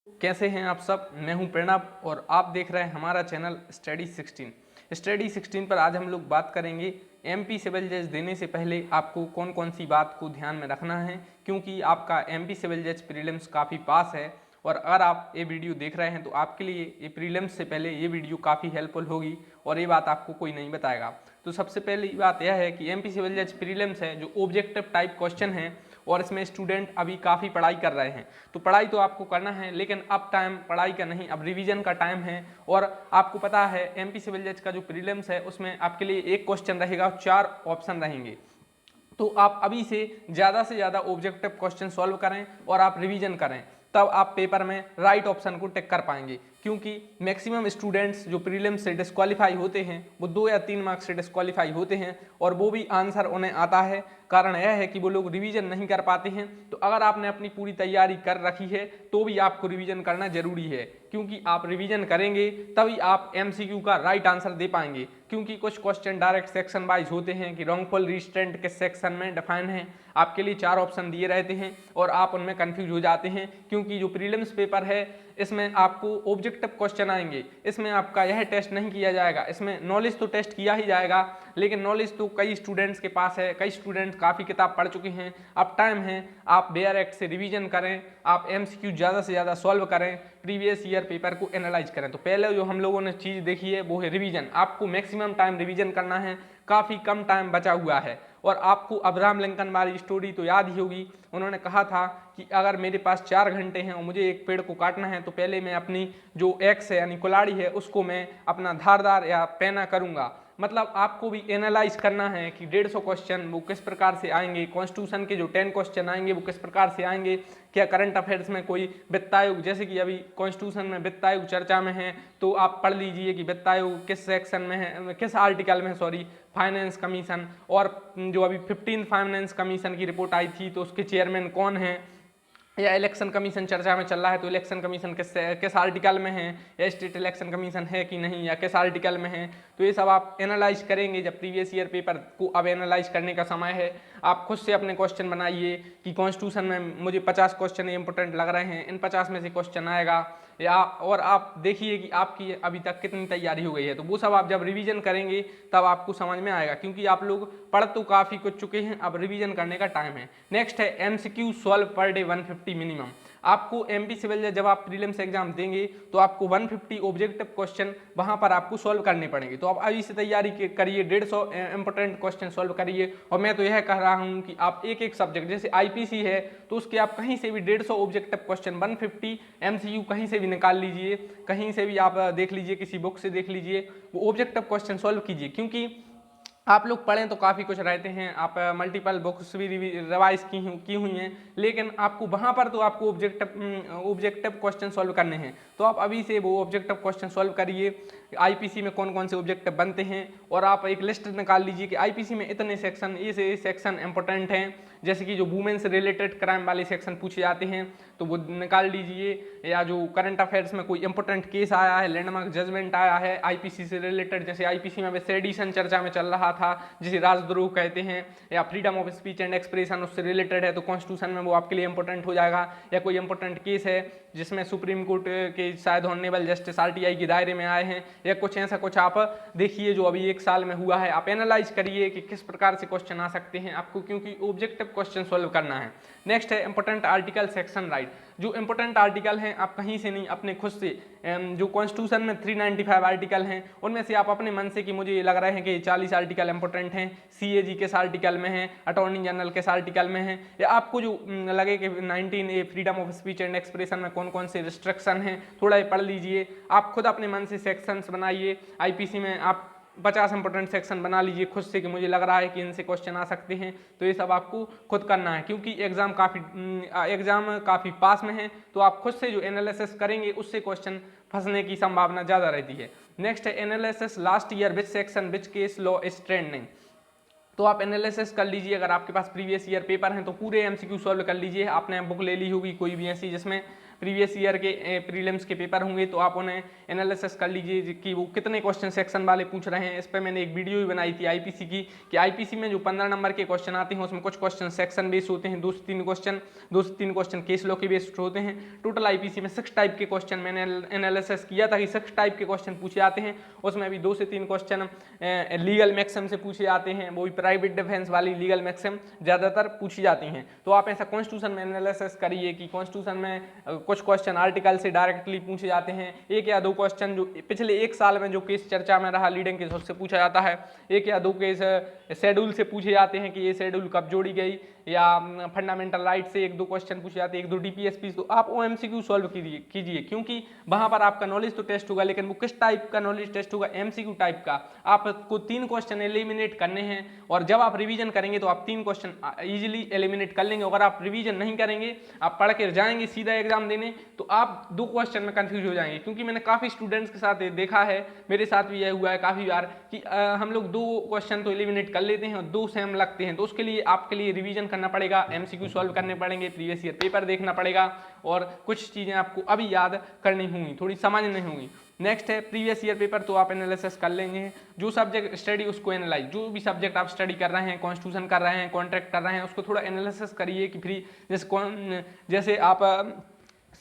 कैसे हैं आप सब। मैं हूं प्रणव और आप देख रहे हैं हमारा चैनल स्टडी 16 पर आज हम लोग बात करेंगे एमपी सिविल जज देने से पहले आपको कौन कौन सी बात को ध्यान में रखना है, क्योंकि आपका एमपी सिविल जज प्रीलिम्स काफ़ी पास है। और अगर आप ये वीडियो देख रहे हैं तो आपके लिए ये प्रीलिम्स से पहले ये वीडियो काफ़ी हेल्पफुल होगी और ये बात आपको कोई नहीं बताएगा। तो सबसे पहली बात यह है कि एमपी सिविल जज प्रीलिम्स है जो ऑब्जेक्टिव टाइप क्वेश्चन है और इसमें स्टूडेंट अभी काफ़ी पढ़ाई कर रहे हैं। तो पढ़ाई तो आपको करना है, लेकिन अब टाइम पढ़ाई का नहीं, अब रिवीजन का टाइम है। और आपको पता है एमपी सिविल जज का जो प्रीलिम्स है उसमें आपके लिए एक क्वेश्चन रहेगा और 4 ऑप्शन रहेंगे। तो आप अभी से ज़्यादा ऑब्जेक्टिव क्वेश्चन सॉल्व करें और आप रिवीजन करें, तब आप पेपर में राइट ऑप्शन को टिक कर पाएंगे। क्योंकि मैक्सिमम स्टूडेंट्स जो प्रीलिम्स से डिस्क्वालीफाई होते हैं वो 2 या 3 मार्क्स से डिस्क्वालीफाई होते हैं और वो भी आंसर उन्हें आता है। कारण यह है कि वो लोग रिवीजन नहीं कर पाते हैं। तो अगर आपने अपनी पूरी तैयारी कर रखी है तो भी आपको रिवीजन करना जरूरी है, क्योंकि आप रिवीजन करेंगे तभी आप एमसीक्यू का राइट आंसर दे पाएंगे। क्योंकि कुछ क्वेश्चन डायरेक्ट सेक्शन वाइज होते हैं कि रॉन्गफुल रिस्ट्रेंट किस सेक्शन में डिफाइन है, आपके लिए 4 ऑप्शन दिए रहते हैं और आप उनमें कंफ्यूज हो जाते हैं। क्योंकि जो प्रीलिम्स पेपर है इसमें आपको ऑब्जेक्टिव क्वेश्चन आएंगे, इसमें आपका यह टेस्ट नहीं किया जाएगा। इसमें नॉलेज तो टेस्ट किया ही जाएगा, लेकिन नॉलेज तो कई स्टूडेंट्स के पास है, कई स्टूडेंट्स काफ़ी किताब पढ़ चुके हैं। अब टाइम है आप बेयर एक्ट से रिवीजन करें, आप एमसीक्यू ज़्यादा से ज़्यादा सॉल्व करें, प्रीवियस ईयर पेपर को एनालाइज करें। तो पहले जो हम लोगों ने चीज़ देखी है वो है रिवीजन। आपको मैक्सिमम टाइम रिवीजन करना है, काफ़ी कम टाइम बचा हुआ है। और आपको अब्राहम लिंकन वाली स्टोरी तो याद ही होगी। उन्होंने कहा था कि अगर मेरे पास 4 घंटे हैं और मुझे एक पेड़ को काटना है तो पहले मैं अपनी जो एक्स है यानी कुल्हाड़ी है उसको मैं अपना धारदार या पैना करूंगा। मतलब आपको भी एनालाइज करना है कि 150 क्वेश्चन वो किस प्रकार से आएंगे, कॉन्स्टिट्यूशन के जो 10 क्वेश्चन आएंगे वो किस प्रकार से आएंगे, क्या करंट अफेयर्स में कोई वित्त आयोग, जैसे कि अभी कॉन्स्टिट्यूशन में वित्त आयोग चर्चा में है तो आप पढ़ लीजिए कि वित्त आयोग किस सेक्शन में है, किस आर्टिकल में है, सॉरी, फाइनेंस कमीशन। और जो अभी 15 फाइनेंस कमीशन की रिपोर्ट आई थी तो उसके चेयरमैन कौन है, या इलेक्शन कमीशन चर्चा में चल रहा है तो इलेक्शन कमीशन किस आर्टिकल में है, या स्टेट इलेक्शन कमीशन है कि नहीं, या किस आर्टिकल में है। तो ये सब आप एनालाइज करेंगे जब प्रीवियस ईयर पेपर को अब एनालाइज करने का समय है। आप खुद से अपने क्वेश्चन बनाइए कि कॉन्स्टिट्यूशन में मुझे 50 क्वेश्चन इंपॉर्टेंट लग रहे हैं, इन 50 में से क्वेश्चन आएगा, या और आप देखिए कि आपकी अभी तक कितनी तैयारी हो गई है। तो वो सब आप जब रिवीजन करेंगे तब आपको समझ में आएगा, क्योंकि आप लोग पढ़ तो काफ़ी कुछ चुके हैं, अब रिवीजन करने का टाइम है। नेक्स्ट है MCQ solve per day 150 minimum. आपको एमपी सिविल जब आप प्रीलिम्स एग्जाम देंगे तो आपको 150 ऑब्जेक्टिव क्वेश्चन वहां पर आपको सॉल्व करने पड़ेंगे। तो आप अभी से तैयारी करिए, 150 इंपॉर्टेंट क्वेश्चन सॉल्व करिए। और मैं तो यह कह रहा हूं कि आप एक एक सब्जेक्ट, जैसे आईपीसी है तो उसके आप कहीं से भी 150 ऑब्जेक्टिव क्वेश्चन 150 एमसीक्यू कहीं से भी निकाल लीजिए, कहीं से भी आप देख लीजिए, किसी बुक से देख लीजिए, वो ऑब्जेक्टिव क्वेश्चन सॉल्व कीजिए। क्योंकि आप लोग पढ़ें तो काफ़ी कुछ रहते हैं, आप मल्टीपल बुक्स भी रिवाइज की हुई हैं, लेकिन आपको वहाँ पर तो आपको ऑब्जेक्टिव क्वेश्चन सॉल्व करने हैं। तो आप अभी से वो ऑब्जेक्टिव क्वेश्चन सॉल्व करिए, आईपीसी में कौन कौन से ऑब्जेक्टिव बनते हैं, और आप एक लिस्ट निकाल लीजिए कि आईपीसी में इतने सेक्शन, ये सेक्शन इंपॉर्टेंट हैं। जैसे कि जो वुमेन से रिलेटेड क्राइम वाले सेक्शन पूछे जाते हैं तो वो निकाल लीजिए, या जो करंट अफेयर्स में कोई इंपॉर्टेंट केस आया है, लैंडमार्क जजमेंट आया है आईपीसी से रिलेटेड, जैसे आईपीसी में सेडिशन चर्चा में चल रहा था जिसे राजद्रोह कहते हैं, या freedom of speech and expression उससे रिलेटेड है तो कॉन्स्टिट्यूशन में वो आपके लिए इंपॉर्टेंट हो जाएगा। या कोई इंपॉर्टेंट केस है जिसमें सुप्रीम कोर्ट के शायद ऑनरेबल जस्टिस आरटीआई के दायरे में आए हैं, या कुछ ऐसा कुछ आप देखिए जो अभी 1 साल में हुआ है, आप एनालाइज करिए कि किस प्रकार से क्वेश्चन आ सकते हैं आपको, क्योंकि ऑब्जेक्टिव क्वेश्चन सॉल्व करना है। नेक्स्ट है इंपॉर्टेंट आर्टिकल सेक्शन राइट। जो इंपॉर्टेंट आर्टिकल हैं आप कहीं से नहीं, अपने खुद से, जो कॉन्स्टिट्यूशन में 395 आर्टिकल हैं उनमें से आप अपने मन से कि मुझे ये लग रहा है कि 40 आर्टिकल इंपॉर्टेंट हैं, सीएजी किस आर्टिकल में है, अटॉर्नी जनरल किस आर्टिकल में है, या आपको जो लगे कि 19A freedom of speech and expression में कौन कौन से रिस्ट्रिक्शन हैं, थोड़ा ये पढ़ लीजिए। आप खुद अपने मन से सेक्शंस बनाइए। आईपीसी में आप 50 इंपॉर्टेंट सेक्शन बना लीजिए खुद से कि मुझे लग रहा है कि इनसे क्वेश्चन आ सकते हैं। तो ये सब आपको खुद करना है, क्योंकि एग्जाम काफ़ी पास में है। तो आप खुद से जो एनालिसिस करेंगे उससे क्वेश्चन फंसने की संभावना ज़्यादा रहती है। नेक्स्ट है analysis last year which section which case law is trending. तो आप एनालिसिस कर लीजिए, अगर आपके पास प्रीवियस ईयर पेपर हैं तो पूरे एमसीक्यू सॉल्व कर लीजिए। आपने बुक ले ली होगी कोई भी ऐसी जिसमें प्रीवियस ईयर के प्रीलिम्स के पेपर होंगे तो आप उन्हें एनालिसिस कर लीजिए कि वो कितने क्वेश्चन सेक्शन वाले पूछ रहे हैं। इस पर मैंने एक वीडियो भी बनाई थी आईपीसी की कि आईपीसी में जो 15 नंबर के क्वेश्चन आते हैं उसमें कुछ क्वेश्चन सेक्शन बेस्ड होते हैं, 2 से 3 क्वेश्चन केस लॉ के बेस्ड होते हैं। टोटल आईपीसी में 6 टाइप के क्वेश्चन मैंने एनालिसिस किया था कि 6 टाइप के क्वेश्चन पूछे जाते हैं। उसमें भी 2 से 3 क्वेश्चन लीगल मैक्सिम से पूछे जाते हैं, वो भी प्राइवेट डिफेंस वाली लीगल मैक्सिम ज़्यादातर पूछी जाती हैं। तो आप ऐसा कॉन्स्टिट्यूशन में एनालिसिस करिए कि कॉन्स्टिट्यूशन में कुछ क्वेश्चन आर्टिकल से डायरेक्टली पूछे जाते हैं, 1 या 2 क्वेश्चन जो पिछले 1 साल में जो केस चर्चा में रहा लीडिंग केस उससे पूछा जाता है, 1 या 2 केस शेड्यूल से पूछे जाते हैं कि ये शेड्यूल कब जोड़ी गई, या फंडामेंटल राइट से 1-2 क्वेश्चन पूछे जाते हैं, 1-2 डीपीएसपी। तो आप ओएमसीक्यू सॉल्व कीजिए क्योंकि वहां पर आपका नॉलेज तो टेस्ट होगा, लेकिन वो किस टाइप का नॉलेज टेस्ट होगा, एमसीक्यू टाइप का। आपको 3 क्वेश्चन एलिमिनेट करने हैं और जब आप रिवीजन करेंगे तो आप 3 क्वेश्चन इजीली एलिमिनेट कर लेंगे। अगर आप रिवीजन नहीं करेंगे, आप पढ़ के जाएंगे सीधा एग्जाम देने, तो आप 2 क्वेश्चन में कंफ्यूज हो जाएंगे। क्योंकि मैंने काफी स्टूडेंट्स के साथ देखा है, मेरे साथ भी यह हुआ है काफी बार कि हम लोग 2 क्वेश्चन तो एलिमिनेट कर लेते हैं और 2 सेम लगते हैं। तो उसके लिए आपके लिए रिवीजन करना पड़ेगा, एमसीक्यू सॉल्व करने पड़ेंगे, प्रीवियस ईयर पेपर देखना पड़ेगा और कुछ चीजें आपको अभी याद करनी होंगी, थोड़ी समझनी होंगी। नेक्स्ट है प्रीवियस ईयर पेपर, तो आप एनालिसिस कर लेंगे। जो सब्जेक्ट स्टडी उसको एनालाइज, जो भी सब्जेक्ट आप स्टडी कर रहे हैं, कॉन्स्टिट्यूशन कर रहे हैं, कॉन्ट्रैक्ट कर रहे हैं, उसको थोड़ा एनालिसिस करिए कि जैसे आप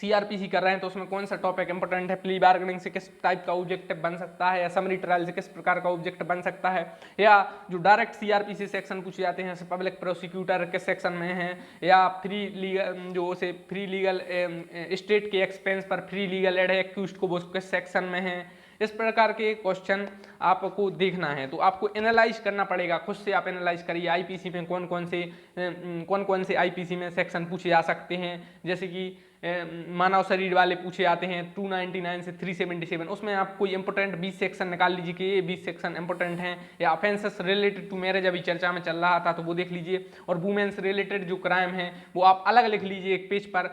सीआरपीसी कर रहे हैं तो उसमें कौन सा टॉपिक इंपॉर्टेंट है, प्ली बार्गेनिंग से किस टाइप का ऑब्जेक्टिव बन सकता है, या समरी ट्रायल से किस प्रकार का ऑब्जेक्टिव बन सकता है, या जो डायरेक्ट सीआरपीसी सेक्शन पूछे जाते हैं जैसे पब्लिक प्रोसिक्यूटर किस सेक्शन में है, या फ्री लीगल स्टेट के एक्सपेंस पर फ्री लीगल एड एक्यूज्ड को वो किस सेक्शन में है। इस प्रकार के क्वेश्चन आपको देखना है तो आपको एनालाइज करना पड़ेगा, खुद से आप एनालाइज करिए आईपीसी में कौन कौन से आईपीसी में सेक्शन पूछे जा सकते हैं। जैसे कि मानव शरीर वाले पूछे जाते हैं 299 से 377, उसमें आप कोई इंपॉर्टेंट 20 सेक्शन निकाल लीजिए कि ये 20 सेक्शन इंपॉर्टेंट हैं, या ऑफेंसेस रिलेटेड टू मैरिज अभी चर्चा में चल रहा था तो वो देख लीजिए, और वुमेन्स रिलेटेड जो क्राइम है वो आप अलग लिख लीजिए एक पेज पर,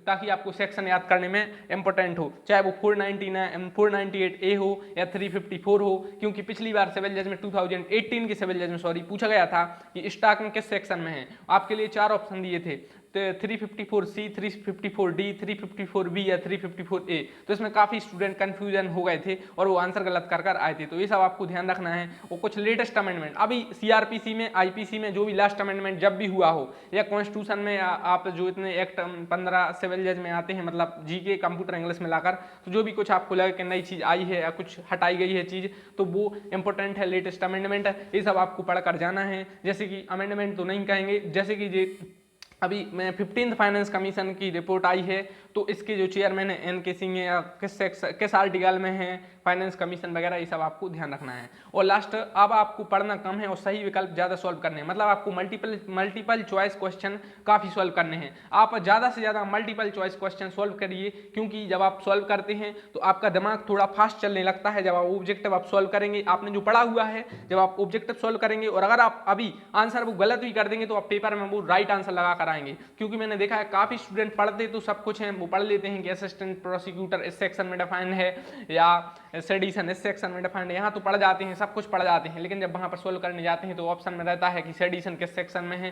ताकि आपको सेक्शन याद करने में इंपॉर्टेंट हो, चाहे वो 498A हो या 354 हो। क्योंकि पिछली बार सिविल जज में 2018 के सिविल जज में पूछा गया था कि स्टॉक में किस सेक्शन में है, आपके लिए 4 ऑप्शन दिए थे, 354C, 354D, 354B या 354A। तो इसमें काफ़ी स्टूडेंट कन्फ्यूजन हो गए थे और वो आंसर गलत कर आए थे। तो ये सब आपको ध्यान रखना है। और कुछ लेटेस्ट अमेंडमेंट अभी सीआरपीसी में, आईपीसी में जो भी लास्ट अमेंडमेंट जब भी हुआ हो, या कॉन्स्टिट्यूशन में आप जो इतने एक्ट 15 सिविल जज में आते हैं, मतलब जीके कंप्यूटर इंग्लिश में लाकर, तो जो भी कुछ आपको लगे कि नई चीज़ आई है या कुछ हटाई गई है चीज़, तो वो इंपॉर्टेंट है, लेटेस्ट अमेंडमेंट है, ये सब आपको पढ़कर जाना है। जैसे कि अमेंडमेंट तो नहीं कहेंगे, जैसे कि ये अभी मैं 15th फाइनेंस कमीशन की रिपोर्ट आई है, तो इसके जो चेयरमैन है एन के सिंह है, किस आर्टिकल में है फाइनेंस कमीशन वगैरह, ये सब आपको ध्यान रखना है। और लास्ट, अब आपको पढ़ना कम है और सही विकल्प ज़्यादा सॉल्व करने हैं, मतलब आपको मल्टीपल चॉइस क्वेश्चन काफ़ी सॉल्व करने हैं। आप ज़्यादा से ज़्यादा मल्टीपल चॉइस क्वेश्चन सॉल्व करिए, क्योंकि जब आप सॉल्व करते हैं तो आपका दिमाग थोड़ा फास्ट चलने लगता है। जब आप ऑब्जेक्टिव आप सॉल्व करेंगे, आपने जो पढ़ा हुआ है, जब आप ऑब्जेक्टिव सॉल्व करेंगे और अगर आप अभी आंसर वो गलत भी कर देंगे तो आप पेपर में वो राइट आंसर लगा कर आएंगे। क्योंकि मैंने देखा है काफ़ी स्टूडेंट पढ़ते तो सब कुछ है, वो पढ़ लेते हैं कि असिस्टेंट प्रोसिक्यूटर इस सेक्शन में डिफाइंड है, या सेडिशन इस सेक्शन में डिफाइंड है, यहाँ तो पढ़ जाते हैं, सब कुछ पढ़ जाते हैं, लेकिन जब वहाँ पर सोल्व करने जाते हैं तो ऑप्शन में रहता है कि सेडिशन किस सेक्शन में है,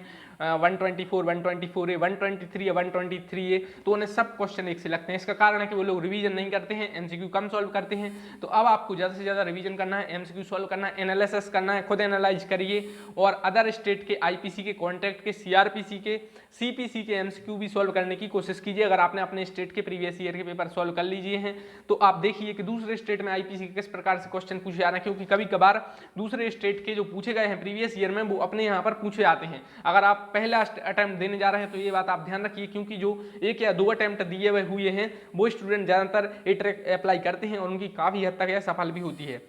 124, 124A, 123 या 123A, तो उन्हें सब क्वेश्चन एक से लगते हैं। इसका कारण है कि वो लोग रिवीजन नहीं करते हैं, एमसीक्यू कम सॉल्व करते हैं। तो अब आपको ज़्यादा से ज़्यादा रिवीजन करना है, एमसीक्यू सॉल्व करना है, एनालिसिस करना है, खुद एनालाइज करिए, और अदर स्टेट के आईपीसी के, कॉन्ट्रैक्ट के, सीआरपीसी के, सीपीसी के एमसीक्यू भी सॉल्व करने की कोशिश कीजिए। अगर आपने अपने स्टेट के प्रीवियस ईयर के पेपर सॉल्व कर लीजिए हैं तो आप देखिए कि दूसरे स्टेट में आईपीसी के किस प्रकार से क्वेश्चन पूछे जा रहे हैं, क्योंकि कभी कभार दूसरे स्टेट के जो पूछे गए हैं प्रीवियस ईयर में वो अपने यहाँ पर पूछे जाते हैं। अगर आप पहला अटेम्प्ट देने जा रहे हैं तो ये बात आप ध्यान रखिए, क्योंकि जो 1 या 2 अटेम्प्ट दिए हुए हैं वो स्टूडेंट ज़्यादातर ये ट्रिक अप्लाई करते हैं और उनकी काफ़ी हद तक यह सफल भी होती है।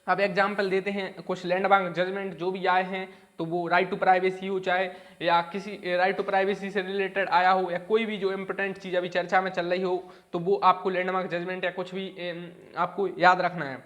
अब एग्जाम्पल देते हैं, कुछ लैंडमार्क जजमेंट जो भी आए हैं, तो वो राइट टू प्राइवेसी हो, चाहे या किसी राइट टू प्राइवेसी से रिलेटेड आया हो, या कोई भी जो इंपॉर्टेंट चीज़ अभी चर्चा में चल रही हो, तो वो आपको लैंडमार्क जजमेंट या कुछ भी आपको याद रखना है।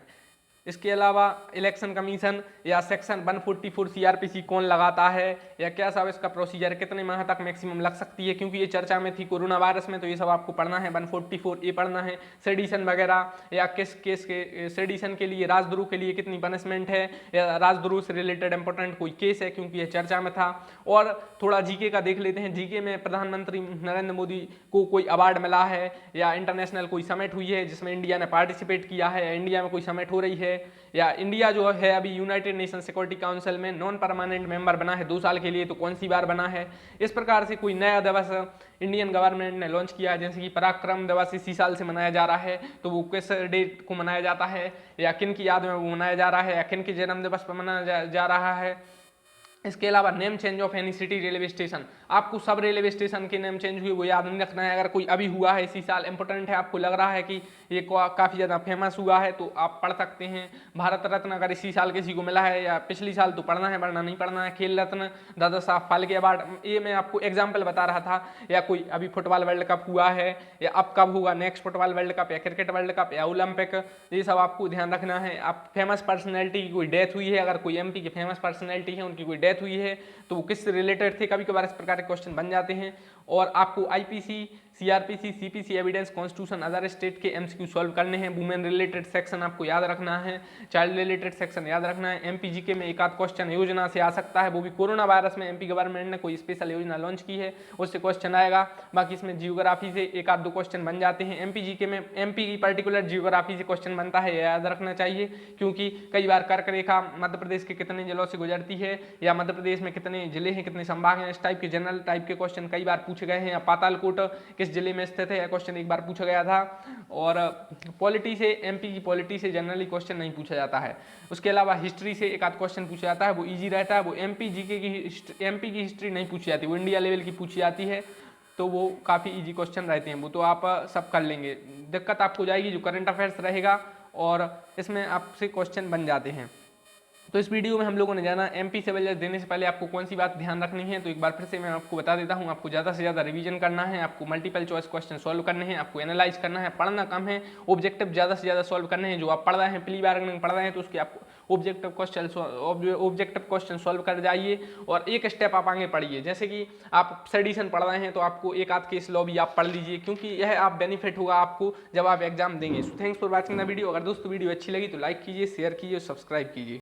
इसके अलावा इलेक्शन कमीशन या सेक्शन 144 सीआरपीसी कौन लगाता है, या क्या सब इसका प्रोसीजर, कितने माह तक मैक्सिमम लग सकती है, क्योंकि ये चर्चा में थी कोरोना वायरस में, तो ये सब आपको पढ़ना है। 144 ये पढ़ना है। सेडिशन वगैरह, या किस केस के सेडिशन के लिए, राजद्रोह के लिए कितनी पनिशमेंट है, या राजद्रोह से रिलेटेड इंपॉर्टेंट कोई केस है, क्योंकि यह चर्चा में था। और थोड़ा जीके का देख लेते हैं। जीके में प्रधानमंत्री नरेंद्र मोदी को कोई अवार्ड मिला है, या इंटरनेशनल कोई समिट हुई है जिसमें इंडिया ने पार्टिसिपेट किया है, या इंडिया में कोई समिट हो रही है, या इंडिया जो है अभी यूनाइटेड नेशन सिक्योरिटी काउंसिल में नॉन परमानेंट मेंबर बना है 2 साल के लिए, तो कौन सी बार बना है। इस प्रकार से कोई नया दिवस इंडियन गवर्नमेंट ने लॉन्च किया है, जैसे कि पराक्रम दिवस इसी साल से मनाया जा रहा है, तो वो किस डेट को मनाया जाता है, या किन की याद में वो मनाया जा रहा है, या किन के जन्म दिवस पर मनाया जा रहा है। इसके अलावा name change of any city railway station, आपको सब रेलवे स्टेशन के नेम चेंज हुए वो याद नहीं रखना है। अगर कोई अभी हुआ है इसी साल, इंपॉर्टेंट है, आपको लग रहा है कि ये काफ़ी ज़्यादा फेमस हुआ है, तो आप पढ़ सकते हैं। भारत रत्न अगर इसी साल किसी को मिला है या पिछली साल, तो पढ़ना है, वरना नहीं पढ़ना है। खेल रत्न, दादा साहब फाल्के अवार्ड, ये मैं आपको एग्जाम्पल बता रहा था। या कोई अभी फुटबॉल वर्ल्ड कप हुआ है, या अब कब होगा नेक्स्ट फुटबॉल वर्ल्ड कप, या क्रिकेट वर्ल्ड कप, या ओलंपिक, ये सब आपको ध्यान रखना है। आप फेमस पर्सनैलिटी की कोई डेथ हुई है, अगर कोई एमपी की फेमस पर्सनैलिटी है, उनकी कोई डेथ हुई है, तो वो किससे रिलेटेड थे, कभी कभार इस प्रकार के क्वेश्चन बन जाते हैं। और आपको IPC, CrPC, CPC, evidence, constitution, other state के एमसीक्यू सॉल्व करने हैं। वुमेन रिलेटेड सेक्शन आपको याद रखना है, चाइल्ड रिलेटेड सेक्शन याद रखना है। एमपीजीके में एक आध क्वेश्चन योजना से आ सकता है, वो भी कोरोना वायरस में एमपी गवर्नमेंट ने कोई स्पेशल योजना लॉन्च की है, उससे क्वेश्चन आएगा। बाकी इसमें जियोग्राफी से एक आध 2 क्वेश्चन बन जाते हैं। एमपीजीके में एमपी की पर्टिकुलर जियोग्राफी से क्वेश्चन बनता है, याद रखना चाहिए, क्योंकि कई बार कर्क रेखा मध्य प्रदेश के कितने जिलों से गुजरती है, या मध्य प्रदेश में कितने जिले हैं, कितने संभाग हैं, इस टाइप के जनरल टाइप के क्वेश्चन कई बार पूछे गए हैं। या पातालकोट किस जिले में स्थित है, क्वेश्चन एक बार पूछा गया था। और पॉलिटी से, एमपी की पॉलिटी से जनरली क्वेश्चन नहीं पूछा जाता है। उसके अलावा हिस्ट्री से एक आध क्वेश्चन पूछा जाता है, वो इजी रहता है। वो एमपी की हिस्ट्री नहीं पूछी जाती, वो इंडिया लेवल की पूछी जाती है, तो वो काफ़ी इजी क्वेश्चन रहते हैं, वो तो आप सब कर लेंगे। दिक्कत आपको जाएगी जो करंट अफेयर्स रहेगा, और इसमें आपसे क्वेश्चन बन जाते हैं। तो इस वीडियो में हम लोगों ने जाना एमपी सिविल जज देने से पहले आपको कौन सी बात ध्यान रखनी है। तो एक बार फिर से मैं आपको बता देता हूं, आपको ज़्यादा से ज़्यादा रिवीजन करना है, आपको मल्टीपल चॉइस क्वेश्चन सॉल्व करने हैं, आपको एनालाइज करना है, पढ़ना कम है, ऑब्जेक्टिव ज़्यादा से ज़्यादा सॉल्व करने हैं। जो आप पढ़ रहे हैं, प्री बार्गेनिंग पढ़ रहे हैं, तो उसके आपको ऑब्जेक्टिव क्वेश्चन सॉल्व कर जाइए, और एक स्टेप आप आगे पढ़िए। जैसे कि आप सेडिशन पढ़ रहे हैं, तो आपको एक आध केस लॉ भी आप पढ़ लीजिए, क्योंकि यह आप बेनिफिट होगा आपको जब आप एग्जाम देंगे। So thanks for watching the video. अगर दोस्तों वीडियो अच्छी लगी तो लाइक कीजिए, शेयर कीजिए, सब्सक्राइब कीजिए।